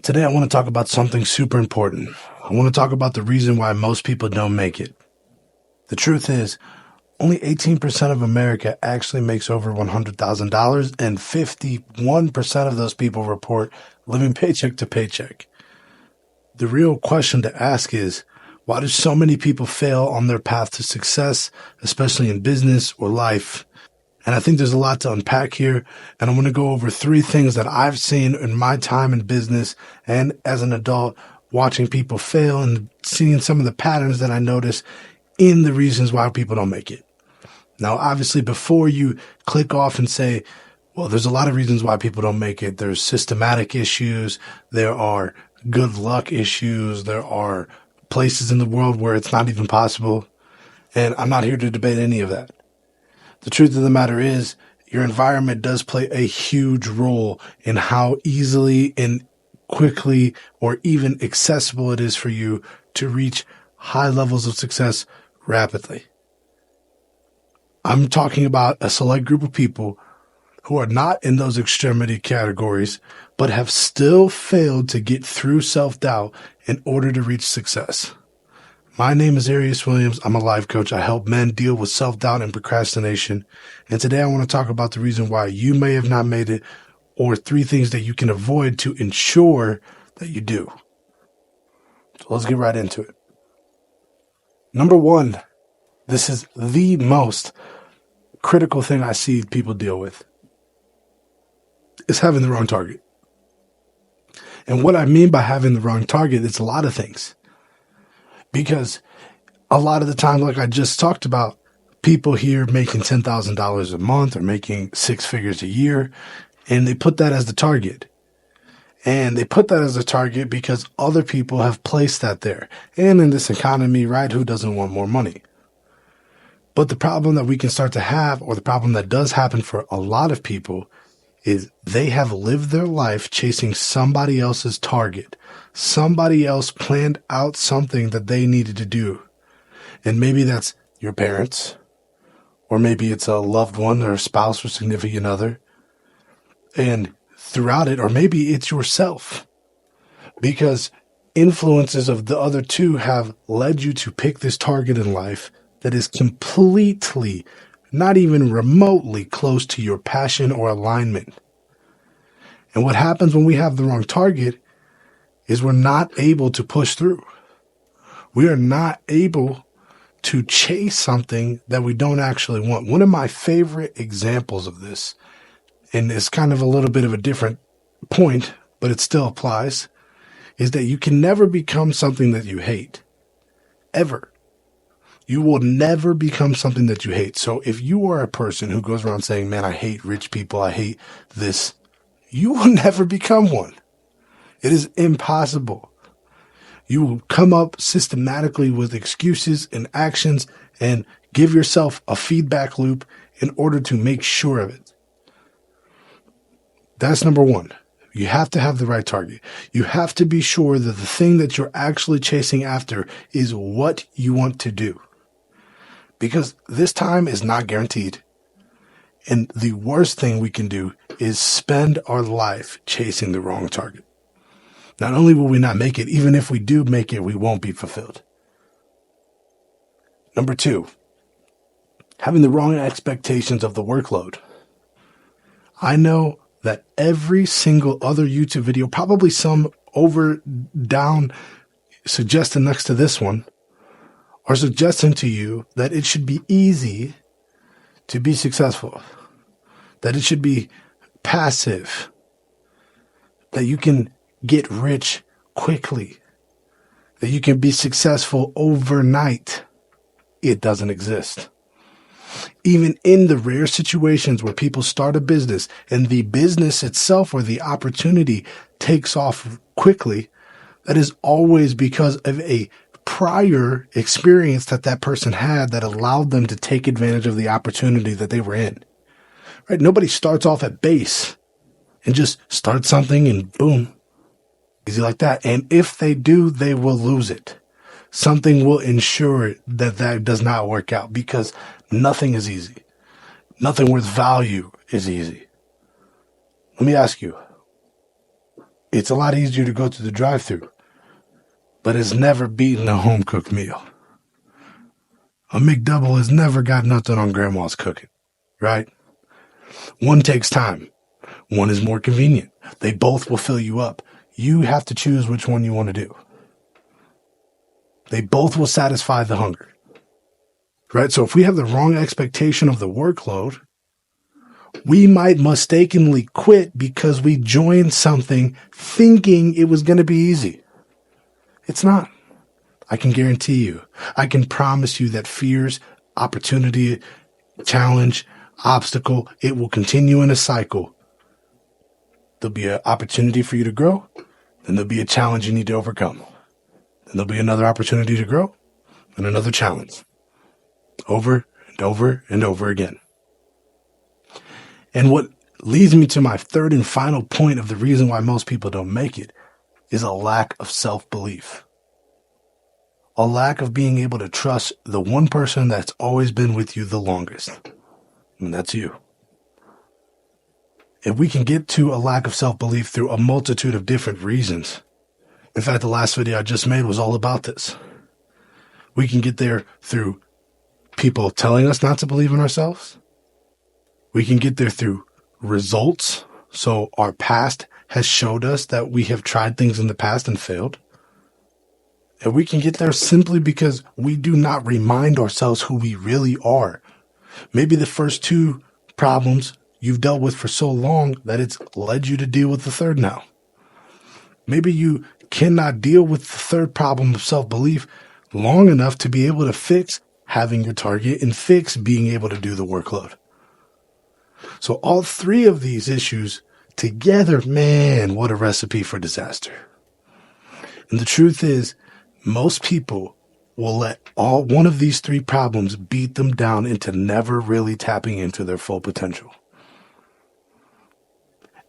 Today, I want to talk about something super important. I want to talk about the reason why most people don't make it. The truth is, only 18% of America actually makes over $100,000, and 51% of those people report living paycheck to paycheck. The real question to ask is, why do so many people fail on their path to success, especially in business or life? And I think there's a lot to unpack here, and I'm going to go over 3 things that I've seen in my time in business and as an adult watching people fail and seeing some of the patterns that I notice in the reasons why people don't make it. Now, obviously, before you click off and say, well, there's a lot of reasons why people don't make it. There's systematic issues. There are good luck issues. There are places in the world where it's not even possible. And I'm not here to debate any of that. The truth of the matter is, your environment does play a huge role in how easily and quickly or even accessible it is for you to reach high levels of success rapidly. I'm talking about a select group of people who are not in those extremity categories, but have still failed to get through self-doubt in order to reach success. My name is Arius Williams. I'm a life coach. I help men deal with self-doubt and procrastination. And today I want to talk about the reason why you may have not made it, or 3 things that you can avoid to ensure that you do. So let's get right into it. Number 1, this is the most critical thing I see people deal with, is having the wrong target. And what I mean by having the wrong target, it's a lot of things. Because a lot of the time, like I just talked about, people here making $10,000 a month or making 6 figures a year, and they put that as the target. And they put that as a target because other people have placed that there. And in this economy, right, who doesn't want more money? But the problem that we can start to have, or the problem that does happen for a lot of people, is they have lived their life chasing somebody else's target. Somebody else planned out something that they needed to do. And maybe that's your parents, or maybe it's a loved one or a spouse or significant other. And throughout it, or maybe it's yourself, because influences of the other 2 have led you to pick this target in life that is completely, not even remotely close to your passion or alignment. And what happens when we have the wrong target is we're not able to push through. We are not able to chase something that we don't actually want. One of my favorite examples of this, and it's kind of a little bit of a different point, but it still applies, is that you can never become something that you hate. Ever. You will never become something that you hate. So if you are a person who goes around saying, man, I hate rich people, I hate this, you will never become one. It is impossible. You will come up systematically with excuses and actions and give yourself a feedback loop in order to make sure of it. That's number 1. You have to have the right target. You have to be sure that the thing that you're actually chasing after is what you want to do. Because this time is not guaranteed. And the worst thing we can do is spend our life chasing the wrong target. Not only will we not make it, even if we do make it, we won't be fulfilled. Number 2, having the wrong expectations of the workload. I know that every single other YouTube video, probably some down, suggesting next to this one, are suggesting to you that it should be easy to be successful, that it should be passive, that you can get rich quickly, that you can be successful overnight. It doesn't exist. Even in the rare situations where people start a business and the business itself or the opportunity takes off quickly, that is always because of a prior experience that person had that allowed them to take advantage of the opportunity that they were in. Right? Nobody starts off at base and just starts something and boom, easy like that. And if they do, they will lose it. Something will ensure that does not work out, because nothing is easy. Nothing worth value is easy. Let me ask you, It's a lot easier to go to the drive-thru, but it's never beaten a home-cooked meal. A McDouble has never got nothing on grandma's cooking, right? One takes time. One is more convenient. They both will fill you up. You have to choose which one you want to do. They both will satisfy the hunger, right? So if we have the wrong expectation of the workload, we might mistakenly quit because we joined something thinking it was going to be easy. It's not. I can guarantee you. I can promise you that fears, opportunity, challenge, obstacle, it will continue in a cycle. There'll be an opportunity for you to grow, then there'll be a challenge you need to overcome. Then there'll be another opportunity to grow, and another challenge. Over and over and over again. And what leads me to my third and final point of the reason why most people don't make it is a lack of self-belief. A lack of being able to trust the one person that's always been with you the longest. And that's you. If we can get to a lack of self-belief through a multitude of different reasons. In fact, the last video I just made was all about this. We can get there through people telling us not to believe in ourselves. We can get there through results. So our past has showed us that we have tried things in the past and failed. And we can get there simply because we do not remind ourselves who we really are. Maybe the first two problems you've dealt with for so long that it's led you to deal with the third now. Maybe you cannot deal with the third problem of self-belief long enough to be able to fix having your target and fix being able to do the workload. So all three of these issues together, man, what a recipe for disaster. And the truth is, most people will let one of these three problems beat them down into never really tapping into their full potential.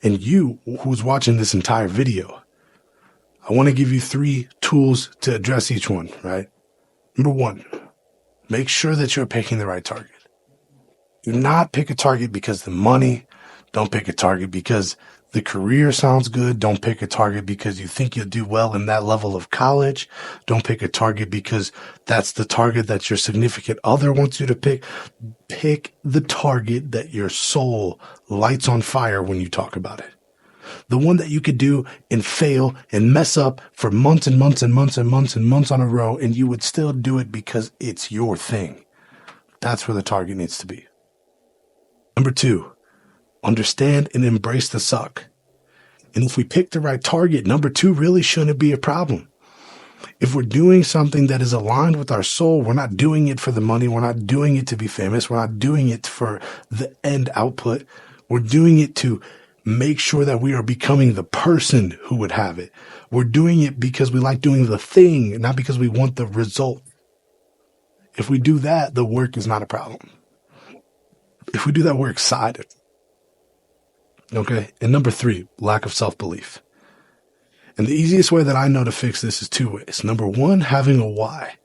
And you, who's watching this entire video, I want to give you 3 tools to address each one, right? Number 1, make sure that you're picking the right target. Do not pick a target because the money. Don't pick a target because the career sounds good. Don't pick a target because you think you'll do well in that level of college. Don't pick a target because that's the target that your significant other wants you to pick. Pick the target that your soul lights on fire when you talk about it. The one that you could do and fail and mess up for months and months and months and months and months on a row, and you would still do it because it's your thing. That's where the target needs to be. Number 2, understand and embrace the suck. And if we pick the right target, number 2 really shouldn't be a problem. If we're doing something that is aligned with our soul, we're not doing it for the money. We're not doing it to be famous. We're not doing it for the end output. We're doing it to make sure that we are becoming the person who would have it. We're doing it because we like doing the thing, not because we want the result. If we do that, the work is not a problem. If we do that, we're excited. Okay. And number 3, lack of self-belief. And the easiest way that I know to fix this is 2 ways. Number 1, having a why.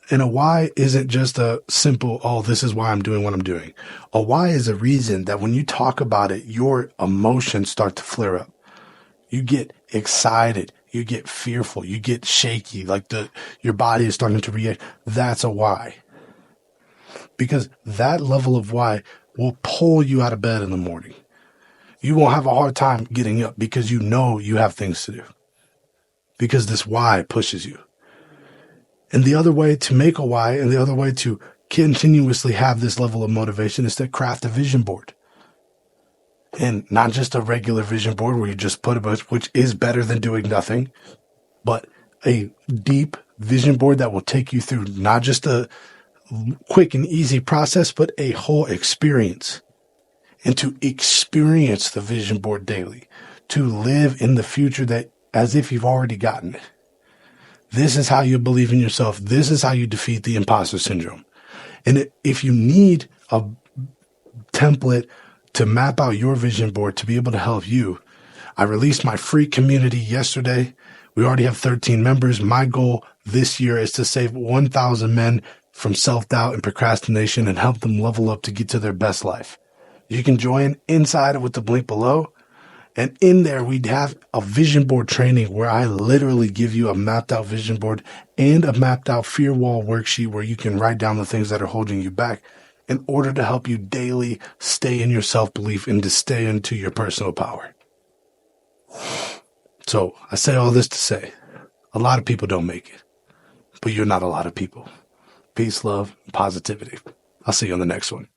And a why isn't just a simple, oh, this is why I'm doing what I'm doing. A why is a reason that when you talk about it, your emotions start to flare up. You get excited. You get fearful. You get shaky. Like your body is starting to react. That's a why. Because that level of why will pull you out of bed in the morning. You won't have a hard time getting up because you know you have things to do. Because this why pushes you. And the other way to make a why and the other way to continuously have this level of motivation is to craft a vision board. And not just a regular vision board where you just put a bunch, which is better than doing nothing, but a deep vision board that will take you through not just a quick and easy process, but a whole experience. And to experience the vision board daily, to live in the future that as if you've already gotten it. This is how you believe in yourself. This is how you defeat the imposter syndrome. And if you need a template to map out your vision board to be able to help you, I released my free community yesterday. We already have 13 members. My goal this year is to save 1,000 men from self-doubt and procrastination and help them level up to get to their best life. You can join inside with the link below. And in there, we'd have a vision board training where I literally give you a mapped out vision board and a mapped out fear wall worksheet where you can write down the things that are holding you back in order to help you daily stay in your self-belief and to stay into your personal power. So I say all this to say, a lot of people don't make it, but you're not a lot of people. Peace, love, and positivity. I'll see you on the next one.